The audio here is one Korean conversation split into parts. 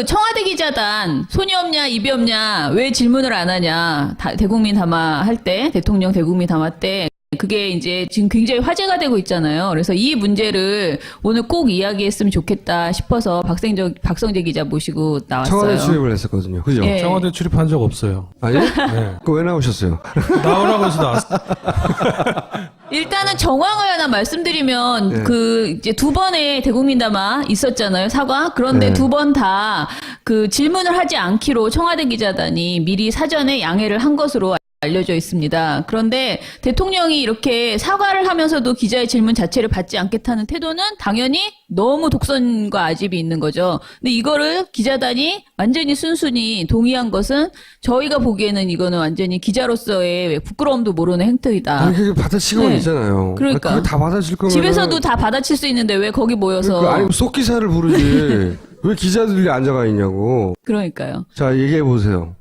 청와대 기자단 손이 없냐 입이 없냐 왜 질문을 안 하냐 대국민 담화 할 때 대통령 대국민 담화 때 그게 이제 지금 굉장히 화제가 되고 있잖아요. 그래서 이 문제를 오늘 꼭 이야기했으면 좋겠다 싶어서 박성재 기자 모시고 나왔어요. 청와대 출입을 했었거든요. 그죠? 예. 청와대 출입한 적 없어요. 아니? 네. 그거 왜 나오셨어요? 나오라고 해서 나왔어요. 일단은 정황을 하나 말씀드리면 네. 그 이제 두 번의 대국민 담화 있었잖아요. 사과. 그런데 네. 두 번 다 그 질문을 하지 않기로 청와대 기자단이 미리 사전에 양해를 한 것으로 알려져 있습니다. 그런데 대통령이 이렇게 사과를 하면서도 기자의 질문 자체를 받지 않겠다는 태도는 당연히 너무 독선과 아집이 있는 거죠. 근데 이거를 기자단이 완전히 순순히 동의한 것은 저희가 보기에는 이거는 완전히 기자로서의 부끄러움도 모르는 행태이다. 아니, 그게 받아치고는 네. 있잖아요. 그러니까. 그게 다 받아칠 거면. 집에서도 다 받아칠 수 있는데 왜 거기 모여서. 그러니까, 아니, 속기사를 부르지. 왜 기자들이 앉아가 있냐고. 그러니까요. 자, 얘기해보세요.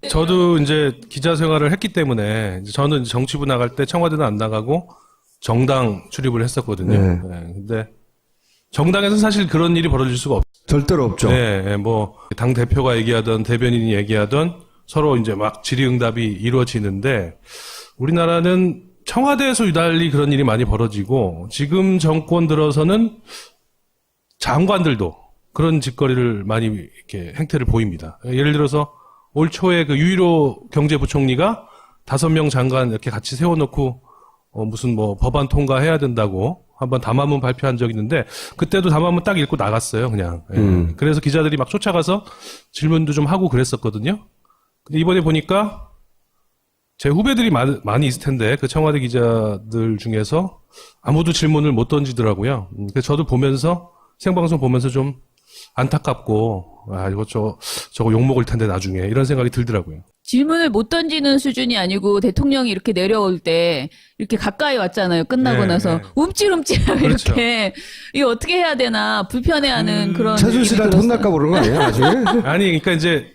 저도 이제 기자 생활을 했기 때문에 저는 정치부 나갈 때 청와대는 안 나가고 정당 출입을 했었거든요. 네. 네, 근데 정당에서 사실 그런 일이 벌어질 수가 없어요. 절대로 없죠. 네, 뭐 당 대표가 얘기하던 대변인이 얘기하던 서로 이제 막 질의응답이 이루어지는데 우리나라는 청와대에서 유달리 그런 일이 많이 벌어지고 지금 정권 들어서는 장관들도 그런 짓거리를 많이 이렇게 행태를 보입니다. 예를 들어서 올 초에 그 유일호 경제부총리가 5명 장관 이렇게 같이 세워놓고 무슨 뭐 법안 통과해야 된다고 한번 담화문 발표한 적이 있는데 그때도 담화문 딱 읽고 나갔어요, 그냥. 예. 그래서 기자들이 막 쫓아가서 질문도 좀 하고 그랬었거든요. 근데 이번에 보니까 제 후배들이 많이 있을 텐데 그 청와대 기자들 중에서 아무도 질문을 못 던지더라고요. 그래서 저도 보면서 생방송 보면서 좀 안타깝고 이거 저거 욕먹을 텐데 나중에 이런 생각이 들더라고요. 질문을 못 던지는 수준이 아니고 대통령이 이렇게 내려올 때 이렇게 가까이 왔잖아요. 끝나고 네, 나서 네. 움찔움찔 그렇죠. 이렇게 이거 어떻게 해야 되나 불편해하는 그런 최순실한테 느낌이 혼날까 들었어요. 모르는 거 아니에요, 나중에? 아니, 그러니까 이제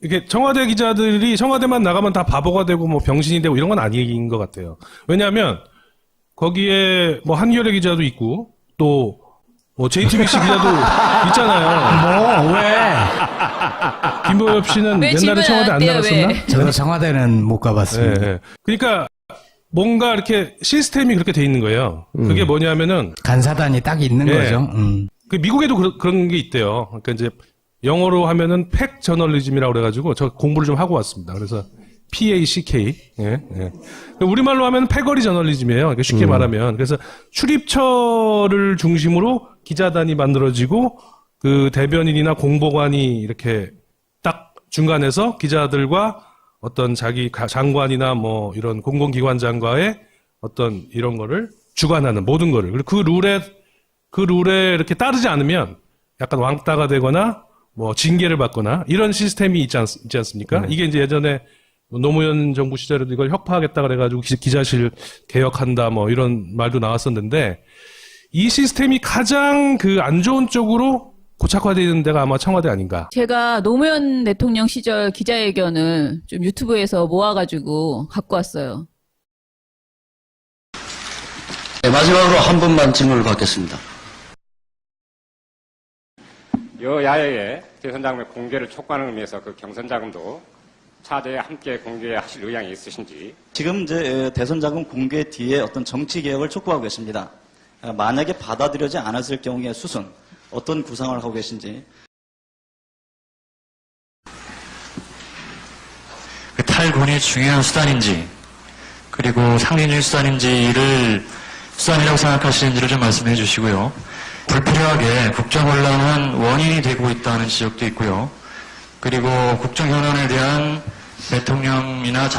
이게 청와대 기자들이 청와대만 나가면 다 바보가 되고 뭐 병신이 되고 이런 건 아닌 것 같아요. 왜냐하면 거기에 뭐 한겨레 기자도 있고 또 뭐 JTBC 기자도 있잖아요. 뭐, 왜? 김보엽 씨는 왜 옛날에 질문 청와대 안 안 해요, 나갔었나? 왜? 저도 청와대는 못 가봤습니다. 예, 예. 그러니까 뭔가 이렇게 시스템이 그렇게 돼 있는 거예요. 그게 뭐냐면은 간사단이 딱 있는 예. 거죠. 그 미국에도 그런 게 있대요. 그러니까 이제 영어로 하면은 팩 저널리즘이라고 그래가지고 저 공부를 좀 하고 왔습니다. 그래서 PACK. 예, 예. 우리말로 하면 패거리 저널리즘이에요. 그러니까 쉽게 말하면. 그래서 출입처를 중심으로 기자단이 만들어지고 그 대변인이나 공보관이 이렇게 딱 중간에서 기자들과 어떤 자기 장관이나 뭐 이런 공공기관장과의 어떤 이런 거를 주관하는 모든 거를. 그리고 그 룰에 이렇게 따르지 않으면 약간 왕따가 되거나 뭐 징계를 받거나 이런 시스템이 있지 않습니까? 이게 이제 예전에 노무현 정부 시절에도 이걸 혁파하겠다 그래가지고 기자실 개혁한다 뭐 이런 말도 나왔었는데 이 시스템이 가장 그 안 좋은 쪽으로 고착화되어 있는 데가 아마 청와대 아닌가. 제가 노무현 대통령 시절 기자회견을 좀 유튜브에서 모아가지고 갖고 왔어요. 네, 마지막으로 한 분만 질문을 받겠습니다. 여야의 대선자금의 공개를 촉구하는 의미에서 그 경선자금도 차제에 함께 공개하실 의향이 있으신지. 지금 이제 대선 자금 공개 뒤에 어떤 정치 개혁을 촉구하고 계십니다. 만약에 받아들여지 않았을 경우의 수순 어떤 구상을 하고 계신지. 그 탈군이 중요한 수단인지 그리고 상징적인 수단인지를 수단이라고 생각하시는지를 좀 말씀해 주시고요. 불필요하게 국정혼란은 원인이 되고 있다는 지적도 있고요. 그리고 국정현안에 대한 대통령이나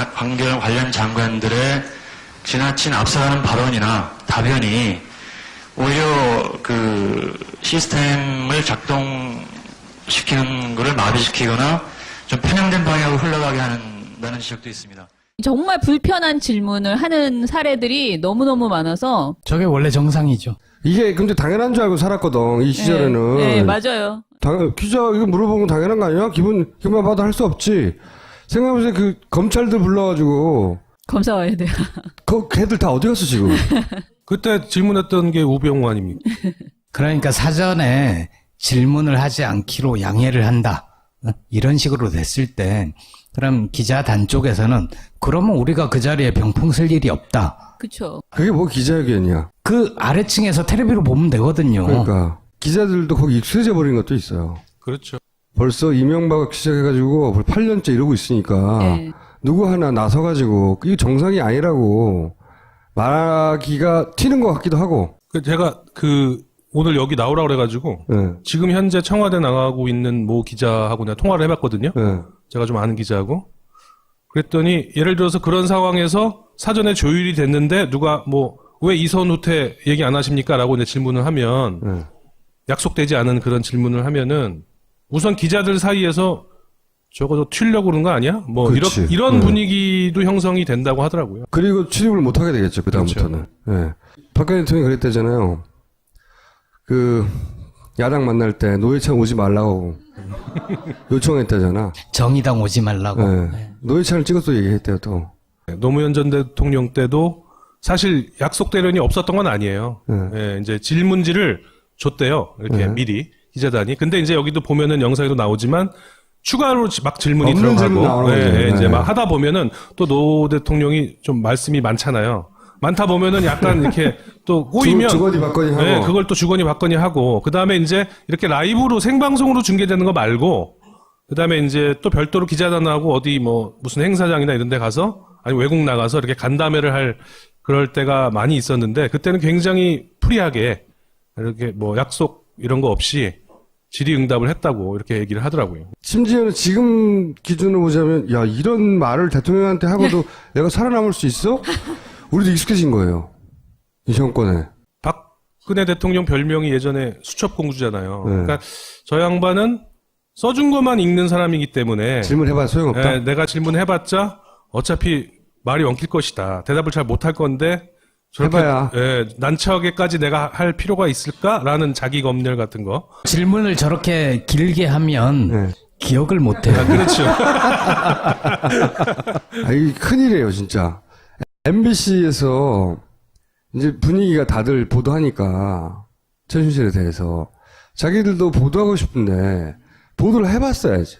관련 장관들의 지나친 앞서가는 발언이나 답변이 오히려 그 시스템을 작동시키는 것을 마비시키거나 좀 편향된 방향으로 흘러가게 한다는 지적도 있습니다. 정말 불편한 질문을 하는 사례들이 너무너무 많아서. 저게 원래 정상이죠. 이게 근데 당연한 줄 알고 살았거든, 이 시절에는. 네, 맞아요. 기자, 이거 물어보면 당연한 거 아니야? 기분 봐도 할 수 없지. 생각해보세요, 그, 검찰들 불러가지고. 검사 와야 돼요. 걔들 다 어디 갔어, 지금? 그때 질문했던 게 우병우 아닙니까? 그러니까 사전에 질문을 하지 않기로 양해를 한다. 이런 식으로 됐을 때 그럼 기자단 쪽에서는 그러면 우리가 그 자리에 병풍 쓸 일이 없다. 그쵸. 그게 뭐 기자회견이야. 그 아래층에서 텔레비로 보면 되거든요. 그러니까 기자들도 거기 익숙해져 버린 것도 있어요. 그렇죠. 벌써 이명박 시작해가지고 8년째 이러고 있으니까 네. 누구 하나 나서가지고 이게 정상이 아니라고 말하기가 튀는 것 같기도 하고. 제가 오늘 여기 나오라고 그래가지고 네. 지금 현재 청와대 나가고 있는 모 기자하고 내가 통화를 해봤거든요. 네. 제가 좀 아는 기자하고. 그랬더니 예를 들어서 그런 상황에서 사전에 조율이 됐는데 누가 왜 이선 후퇴 얘기 안 하십니까? 라고 이제 질문을 하면 네. 약속되지 않은 그런 질문을 하면은 우선 기자들 사이에서 적어도 튀려고 그런 거 아니야? 그렇지. 이런 분위기도 형성이 된다고 하더라고요. 그리고 출입을 못 하게 되겠죠. 그다음부터는. 네. 박근혜 대통령이 그랬다잖아요. 야당 만날 때 노회찬 오지 말라고 요청했다잖아. 정의당 오지 말라고. 네. 노회찬을 찍어서 얘기했대요, 또. 노무현 전 대통령 때도 사실 약속대련이 없었던 건 아니에요. 네. 예, 이제 질문지를 줬대요. 이렇게 네. 미리 기자단이. 근데 이제 여기도 보면은 영상에도 나오지만 추가로 막 질문이 없는 질문 들어가고 나오는 거죠. 이제 네. 막 하다 보면은 또 노 대통령이 좀 말씀이 많잖아요. 많다 보면은 약간 이렇게 또 꼬이면 주거니 받거니 하고. 네, 그걸 또 주거니 받거니 하고 그다음에 이제 이렇게 라이브로 생방송으로 중계되는 거 말고 그다음에 이제 또 별도로 기자단하고 어디 무슨 행사장이나 이런 데 가서 아니 외국 나가서 이렇게 간담회를 할 그럴 때가 많이 있었는데 그때는 굉장히 프리하게 이렇게 약속 이런 거 없이 질의응답을 했다고 이렇게 얘기를 하더라고요. 심지어는 지금 기준으로 보자면, 야, 이런 말을 대통령한테 하고도 내가 살아남을 수 있어? 우리도 익숙해진 거예요. 이 정권에. 박근혜 대통령 별명이 예전에 수첩공주잖아요. 네. 그러니까 저 양반은 써준 것만 읽는 사람이기 때문에 질문해봐야 소용없다. 예, 내가 질문해봤자 어차피 말이 엉킬 것이다. 대답을 잘 못할 건데 저렇게 해봐야. 난처하게까지 내가 할 필요가 있을까라는 자기 검열 같은 거. 질문을 저렇게 길게 하면 네. 기억을 못해요. 그렇죠. 이게 큰일이에요, 진짜. MBC에서 이제 분위기가 다들 보도하니까 최순실에 대해서 자기들도 보도하고 싶은데 보도를 해봤어야지.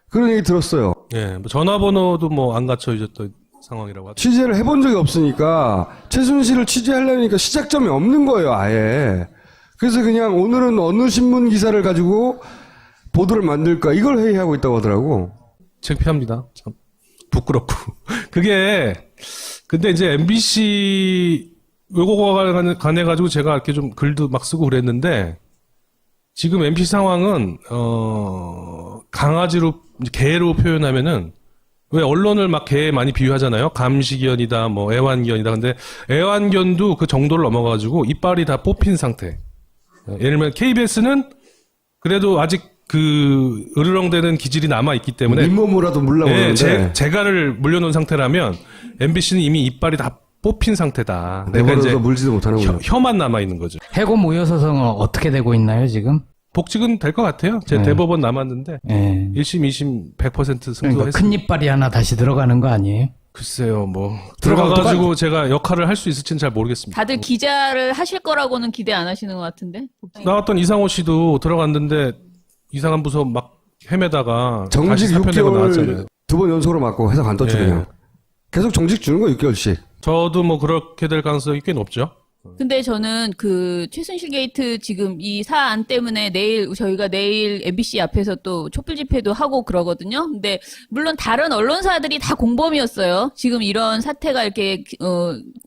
그런 얘기 들었어요. 예, 전화번호도 안 갖춰 있었던 상황이라고 하죠. 취재를 해본 적이 없으니까 최순실을 취재하려니까 시작점이 없는 거예요, 아예. 그래서 그냥 오늘은 어느 신문 기사를 가지고 보도를 만들까 이걸 회의하고 있다고 하더라고. 창피합니다. 참 부끄럽고. 근데 이제 MBC 요거와 관해 가지고 제가 이렇게 좀 글도 막 쓰고 그랬는데 지금 MBC 상황은 강아지로 개로 표현하면은 왜 언론을 막 개에 많이 비유하잖아요. 감시견이다, 애완견이다. 근데 애완견도 그 정도를 넘어가지고 이빨이 다 뽑힌 상태. 예를 들면 KBS는 그래도 아직 으르렁대는 기질이 남아 있기 때문에 잇몸으로라도 물러보는데 재갈을 물려놓은 상태라면 MBC는 이미 이빨이 다 뽑힌 상태다. 내버려둬 물지도 못하는군요. 혀만 남아 있는 거죠. 해고 무효 소송은 어떻게 되고 있나요, 지금? 복직은 될 것 같아요. 제 네. 대법원 남았는데 예. 1심, 2심 100% 그러니까 승소했습니다. 큰 이빨이 하나 다시 들어가는 거 아니에요? 글쎄요, 들어가가지고 제가 역할을 할 수 있을지는 잘 모르겠습니다. 다들 기자를 하실 거라고는 기대 안 하시는 것 같은데. 나왔던 이상호 씨도 들어갔는데 이상한 부서 막 헤매다가 정직 다시 사표내고 6개월 나왔잖아요. 2번 연속으로 맞고 회사 간떴죠, 예. 그냥. 계속 정직 주는 거 6개월씩. 저도 그렇게 될 가능성이 꽤 높죠. 근데 저는 최순실 게이트 지금 이 사안 때문에 저희가 내일 MBC 앞에서 또 촛불 집회도 하고 그러거든요. 근데 물론 다른 언론사들이 다 공범이었어요. 지금 이런 사태가 이렇게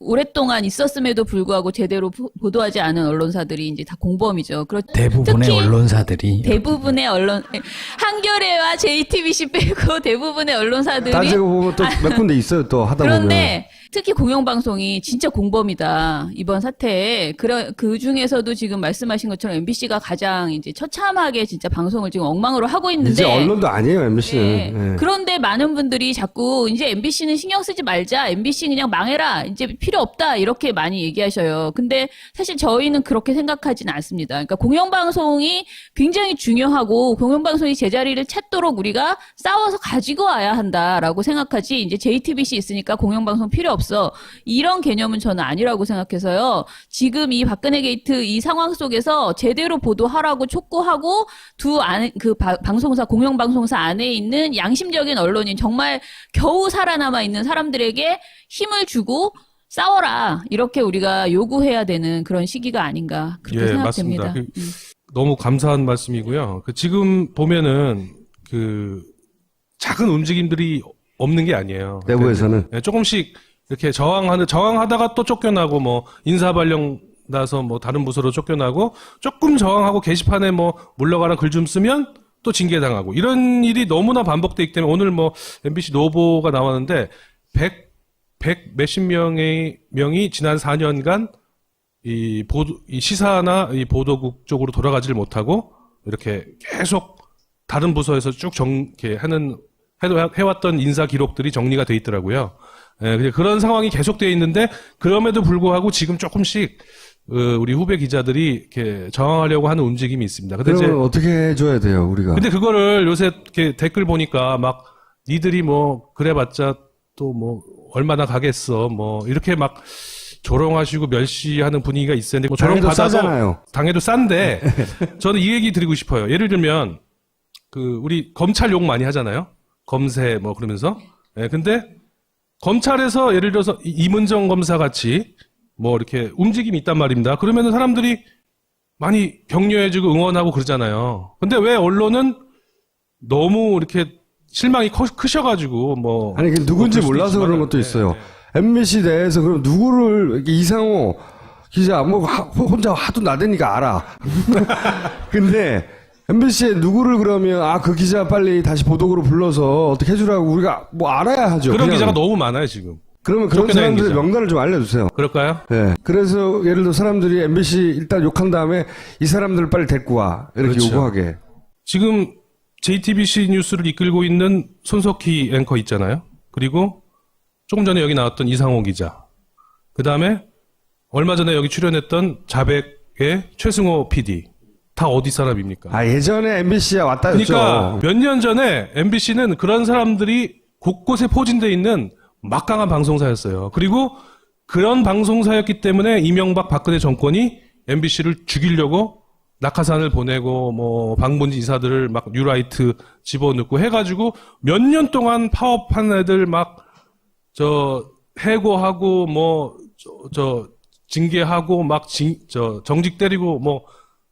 오랫동안 있었음에도 불구하고 제대로 보도하지 않은 언론사들이 이제 다 공범이죠. 대부분의 특히 언론사들이. 대부분의 한겨레와 JTBC 빼고 대부분의 언론사들이 따지고 보면 또 몇 군데 있어요, 또 하다 보면. 그런데 특히 공영방송이 진짜 공범이다. 이번 사태에. 그 중에서도 지금 말씀하신 것처럼 MBC가 가장 이제 처참하게 진짜 방송을 지금 엉망으로 하고 있는데. 이제 언론도 아니에요, MBC는. 네. 예. 그런데 많은 분들이 자꾸 이제 MBC는 신경 쓰지 말자. MBC 그냥 망해라. 이제 필요 없다. 이렇게 많이 얘기하셔요. 근데 사실 저희는 그렇게 생각하지는 않습니다. 그러니까 공영방송이 굉장히 중요하고 공영방송이 제자리를 찾도록 우리가 싸워서 가지고 와야 한다라고 생각하지. 이제 JTBC 있으니까 공영방송 필요 없어. 이런 개념은 저는 아니라고 생각해서요. 지금 이 박근혜 게이트 이 상황 속에서 제대로 보도하라고 촉구하고 방송사, 공영방송사 안에 있는 양심적인 언론인, 정말 겨우 살아남아 있는 사람들에게 힘을 주고 싸워라. 이렇게 우리가 요구해야 되는 그런 시기가 아닌가. 그렇게 생각됩니다. 맞습니다. 너무 감사한 말씀이고요. 지금 보면은 작은 움직임들이 없는 게 아니에요. 내부에서는. 네, 조금씩 이렇게 저항하다가 또 쫓겨나고 뭐 인사발령 나서 뭐 다른 부서로 쫓겨나고 조금 저항하고 게시판에 뭐 물러가라 글 좀 쓰면 또 징계당하고 이런 일이 너무나 반복되기 때문에 오늘 뭐 MBC 노보가 나왔는데 100 몇십 명이 지난 4년간 이 시사나 이 보도국 쪽으로 돌아가지를 못하고 이렇게 계속 다른 부서에서 쭉 이렇게 해왔던 인사 기록들이 정리가 돼 있더라고요. 예, 그런 상황이 계속되어 있는데 그럼에도 불구하고 지금 조금씩 우리 후배 기자들이 이렇게 저항하려고 하는 움직임이 있습니다. 근데 그러면 어떻게 해줘야 돼요, 우리가? 근데 그거를 요새 이렇게 댓글 보니까 막 니들이 뭐 그래봤자 또 뭐 얼마나 가겠어 뭐 이렇게 막 조롱하시고 멸시하는 분위기가 있었는데 뭐 조롱 받아도 싸잖아요. 당해도 싼데 저는 이 얘기 드리고 싶어요. 예를 들면 우리 검찰 욕 많이 하잖아요. 검세 뭐 그러면서. 예, 근데 검찰에서 예를 들어서 이문정 검사 같이 뭐 이렇게 움직임이 있단 말입니다. 그러면은 사람들이 많이 격려해주고 응원하고 그러잖아요. 근데 왜 언론은 너무 이렇게 실망이 크셔가지고 뭐 아니 누군지 몰라서 그런 것도 있어요. MBC 내에서 그럼 누구를 이상호 기자 뭐 혼자 하도 나대니까 알아. 근데 MBC에 누구를 그러면 그 기자 빨리 다시 보도국으로 불러서 어떻게 해주라고 우리가 뭐 알아야 하죠. 그런 그냥. 기자가 너무 많아요 지금. 그러면 그런 사람들의 명단을 좀 알려주세요. 그럴까요? 네. 그래서 예를 들어 사람들이 MBC 일단 욕한 다음에 이 사람들을 빨리 데리고 와 이렇게 그렇죠. 요구하게. 지금 JTBC 뉴스를 이끌고 있는 손석희 앵커 있잖아요. 그리고 조금 전에 여기 나왔던 이상호 기자. 그 다음에 얼마 전에 여기 출연했던 자백의 최승호 PD. 다 어디 사람입니까? 예전에 MBC에 왔다 했죠. 그러니까 몇 년 전에 MBC는 그런 사람들이 곳곳에 포진되어 있는 막강한 방송사였어요. 그리고 그런 방송사였기 때문에 이명박 박근혜 정권이 MBC를 죽이려고 낙하산을 보내고 뭐 방문지 이사들을 막 뉴라이트 집어넣고 해가지고 몇 년 동안 파업한 애들 막 해고하고 뭐 징계하고 막 정직 때리고 뭐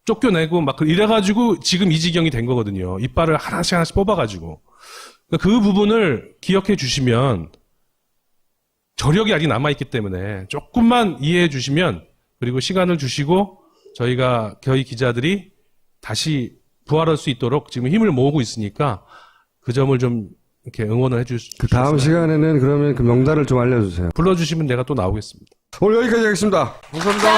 쫓겨내고 막 이래가지고 지금 이 지경이 된 거거든요. 이빨을 하나씩 뽑아가지고. 그 부분을 기억해 주시면 저력이 아직 남아있기 때문에 조금만 이해해 주시면 그리고 시간을 주시고 저희 기자들이 다시 부활할 수 있도록 지금 힘을 모으고 있으니까 그 점을 좀 이렇게 응원을 해주시면. 그 다음 시간에는 그러면 그 명단을 좀 알려주세요. 불러주시면 내가 또 나오겠습니다. 오늘 여기까지 하겠습니다. 감사합니다.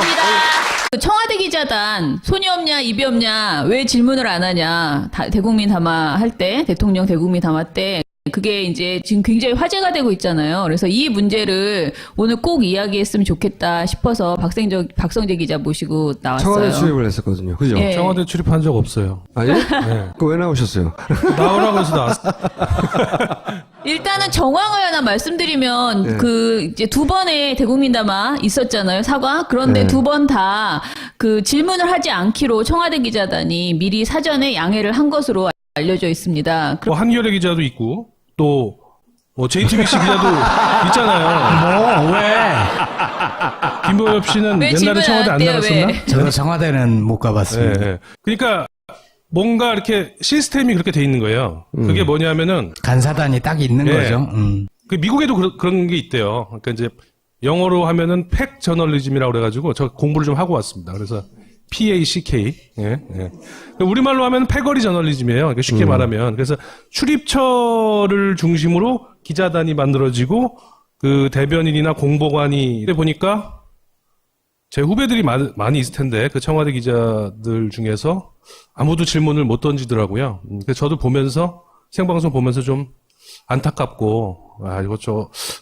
청와대 기자단 손이 없냐 입이 없냐 왜 질문을 안 하냐 대국민 담화 할 때 대통령 대국민 담화 때 그게 이제 지금 굉장히 화제가 되고 있잖아요. 그래서 이 문제를 오늘 꼭 이야기했으면 좋겠다 싶어서 박성재 기자 모시고 나왔어요. 청와대 출입을 했었거든요. 그죠? 예. 청와대 출입한 적 없어요. 아니? 네. 그거 왜 나오셨어요? 나오라고 해서 나왔어요. 일단은 정황을 하나 말씀드리면 이제 두 번의 대국민 담화 있었잖아요. 사과. 그런데 두 번 다 질문을 하지 않기로 청와대 기자단이 미리 사전에 양해를 한 것으로 알려져 있습니다. 뭐 한겨레 기자도 있고 또 JTBC 기자도 있잖아요. 왜? 김보엽 씨는 왜 옛날에 청와대 안 나갔었나? 왜? 저도 청와대는 못 가봤습니다. 네. 그러니까 뭔가 이렇게 시스템이 그렇게 돼 있는 거예요. 그게 뭐냐면은 간사단이 딱 있는 네. 거죠. 그 미국에도 그런 게 있대요. 그러니까 이제 영어로 하면은 팩 저널리즘이라고 그래가지고 저 공부를 좀 하고 왔습니다. 그래서 PACK. 예. 우리말로 하면 패거리 저널리즘이에요. 그러니까 쉽게 말하면. 그래서 출입처를 중심으로 기자단이 만들어지고 그 대변인이나 공보관이 보니까 제 후배들이 많이 있을 텐데 그 청와대 기자들 중에서 아무도 질문을 못 던지더라고요. 그래서 저도 보면서 생방송 보면서 좀 안타깝고 이거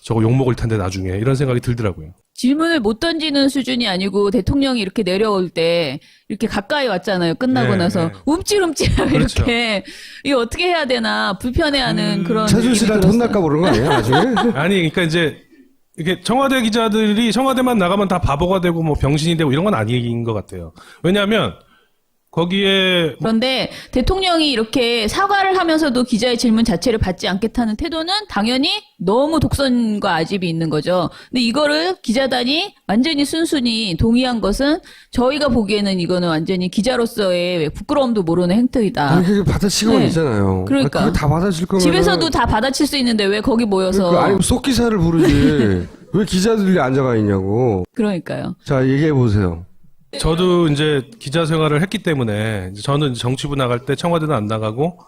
저거 욕먹을 텐데 나중에 이런 생각이 들더라고요. 질문을 못 던지는 수준이 아니고 대통령이 이렇게 내려올 때 이렇게 가까이 왔잖아요. 끝나고 나서 움찔움찔 그렇죠. 이렇게 이거 어떻게 해야 되나 불편해하는 그런 최순실한테 느낌이 들었어요. 혼날까 모르는 거 아니에요? 나중에? 아니 그러니까 이제 이게 청와대 기자들이 청와대만 나가면 다 바보가 되고 뭐 병신이 되고 이런 건 아닌 것 같아요. 왜냐하면 거기에 그런데 대통령이 이렇게 사과를 하면서도 기자의 질문 자체를 받지 않겠다는 태도는 당연히 너무 독선과 아집이 있는 거죠. 근데 이거를 기자단이 완전히 순순히 동의한 것은 저희가 보기에는 이거는 완전히 기자로서의 부끄러움도 모르는 행태이다. 아니, 그게 받아치고만 네. 있잖아요. 그러니까. 그게 다 받아칠 거면. 집에서도 다 받아칠 수 있는데 왜 거기 모여서. 그러니까 아니, 속기사를 부르지. 왜 기자들이 앉아가 있냐고. 그러니까요. 자, 얘기해 보세요. 저도 이제 기자 생활을 했기 때문에 이제 저는 정치부 나갈 때 청와대는 안 나가고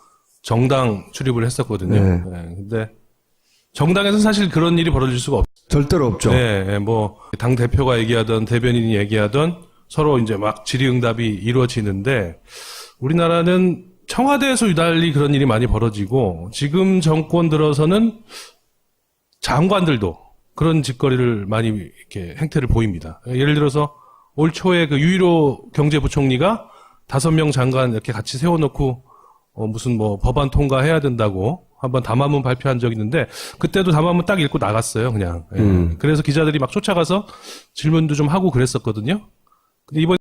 정당 출입을 했었거든요. 네. 네, 근데 정당에서는 사실 그런 일이 벌어질 수가 없어요. 절대로 없죠. 네, 뭐 당 대표가 얘기하던 대변인이 얘기하던 서로 이제 막 질의응답이 이루어지는데 우리나라는 청와대에서 유달리 그런 일이 많이 벌어지고 지금 정권 들어서는 장관들도 그런 짓거리를 많이 이렇게 행태를 보입니다. 예를 들어서 올 초에 그 유일호 경제부총리가 5명 장관 이렇게 같이 세워놓고 무슨 뭐 법안 통과해야 된다고 한번 담화문 발표한 적이 있는데 그때도 담화문 딱 읽고 나갔어요, 그냥. 예. 그래서 기자들이 막 쫓아가서 질문도 좀 하고 그랬었거든요. 근데 이번